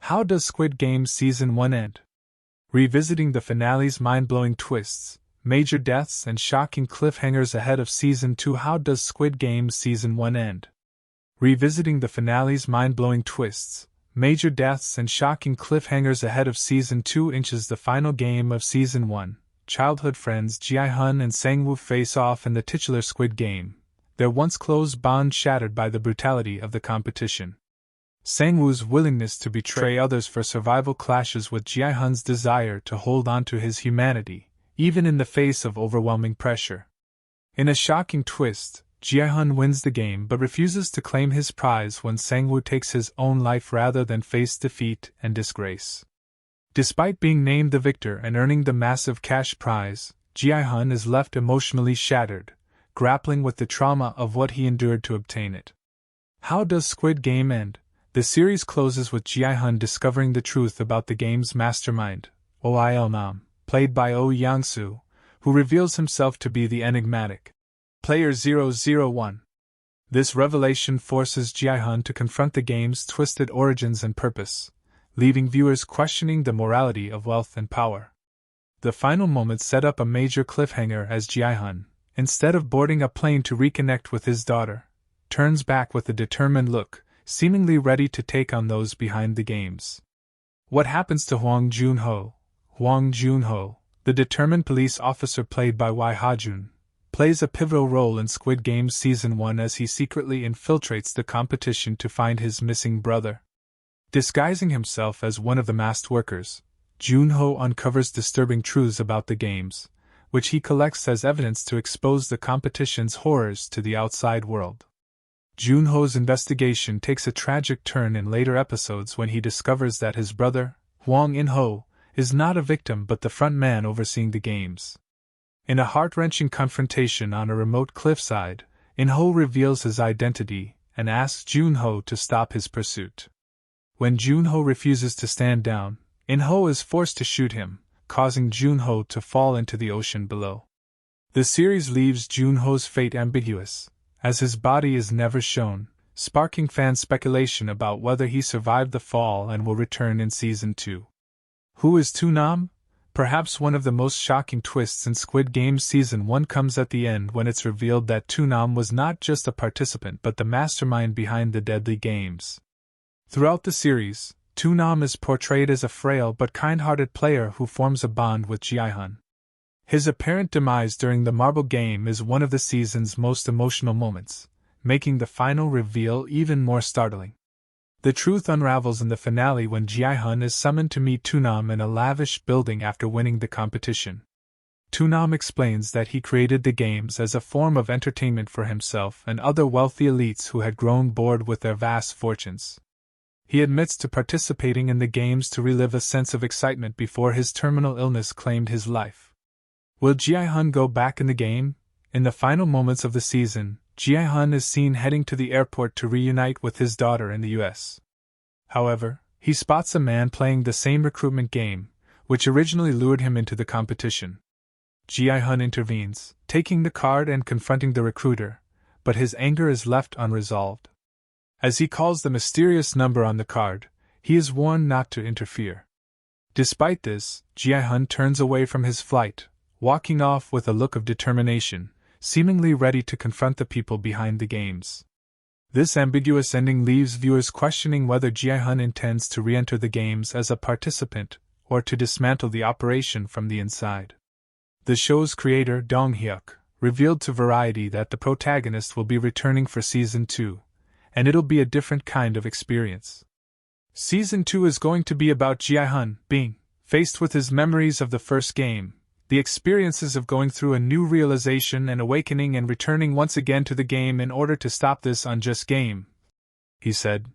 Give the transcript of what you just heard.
How does Squid Game Season 1 end? Revisiting the finale's mind-blowing twists, major deaths, and shocking cliffhangers ahead of Season 2. How does Squid Game Season 1 end? Revisiting the finale's mind-blowing twists, major deaths, and shocking cliffhangers ahead of Season 2 inches the final game of Season 1. Childhood friends Gi-hun and Sang-woo face off in the titular Squid Game, their once close bond shattered by the brutality of the competition. Sang-woo's willingness to betray others for survival clashes with Gi-hun's desire to hold on to his humanity, even in the face of overwhelming pressure. In a shocking twist, Gi-hun wins the game but refuses to claim his prize when Sang-woo takes his own life rather than face defeat and disgrace. Despite being named the victor and earning the massive cash prize, Gi-hun is left emotionally shattered, grappling with the trauma of what he endured to obtain it. How does Squid Game end? The series closes with Gi-hun discovering the truth about the game's mastermind, Oh played by Oh Yang-soo, who reveals himself to be the enigmatic Player 001. This revelation forces Gi-hun to confront the game's twisted origins and purpose, leaving viewers questioning the morality of wealth and power. The final moments set up a major cliffhanger as Gi-hun, instead of boarding a plane to reconnect with his daughter, turns back with a determined look, seemingly ready to take on those behind the games. What happens to Hwang Joon-ho? Hwang Joon-ho, the determined police officer played by Lee Ha-jun, plays a pivotal role in Squid Game Season 1 as he secretly infiltrates the competition to find his missing brother. Disguising himself as one of the masked workers, Joon-ho uncovers disturbing truths about the games, which he collects as evidence to expose the competition's horrors to the outside world. Joon-ho's investigation takes a tragic turn in later episodes when he discovers that his brother, Hwang In-ho, is not a victim but the front man overseeing the games. In a heart-wrenching confrontation on a remote cliffside, In-ho reveals his identity and asks Joon-ho to stop his pursuit. When Joon-ho refuses to stand down, In-ho is forced to shoot him, causing Joon-ho to fall into the ocean below. The series leaves Joon-ho's fate ambiguous, as his body is never shown, sparking fan speculation about whether he survived the fall and will return in Season 2. Who is Toonam? Perhaps one of the most shocking twists in Squid Game Season 1 comes at the end when it's revealed that Toonam was not just a participant but the mastermind behind the deadly games. Throughout the series, Toonam is portrayed as a frail but kind-hearted player who forms a bond with Gi-hun. His apparent demise during the marble game is one of the season's most emotional moments, making the final reveal even more startling. The truth unravels in the finale when Gi-hun is summoned to meet Toonam in a lavish building after winning the competition. Toonam explains that he created the games as a form of entertainment for himself and other wealthy elites who had grown bored with their vast fortunes. He admits to participating in the games to relive a sense of excitement before his terminal illness claimed his life. Will Gi-hun go back in the game? In the final moments of the season, Gi-hun is seen heading to the airport to reunite with his daughter in the US. However, he spots a man playing the same recruitment game, which originally lured him into the competition. Gi-hun intervenes, taking the card and confronting the recruiter, but his anger is left unresolved. As he calls the mysterious number on the card, he is warned not to interfere. Despite this, Gi-hun turns away from his flight, walking off with a look of determination, seemingly ready to confront the people behind the games. This ambiguous ending leaves viewers questioning whether Gi-hun intends to re-enter the games as a participant or to dismantle the operation from the inside. The show's creator, Dong-hyuk, revealed to Variety that the protagonist will be returning for Season 2, and it'll be a different kind of experience. Season 2 is going to be about Gi-hun being faced with his memories of the first game, the experiences of going through a new realization and awakening and returning once again to the game in order to stop this unjust game, he said.